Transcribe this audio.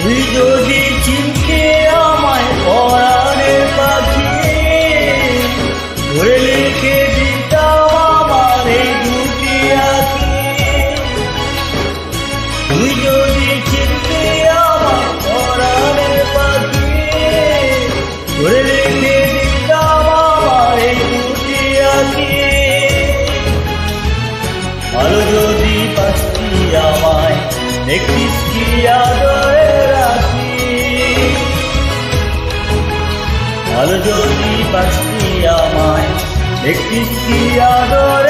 তুই যদি চিনকে আমায় পরাণের পাখি ধরে লিখে দিতাম আমার এই দুটি আঁখি। তুই যদি চিনকে আমায় পরাণের পাখি ধরে লিখে দিতাম আমার এই দুটি আঁখি। ভালো যদি বাঁচতি আমায় দেখিস কি আদরে রাখি। ভালো যদি বাঁচতি আমায় দেখিস কি আদরে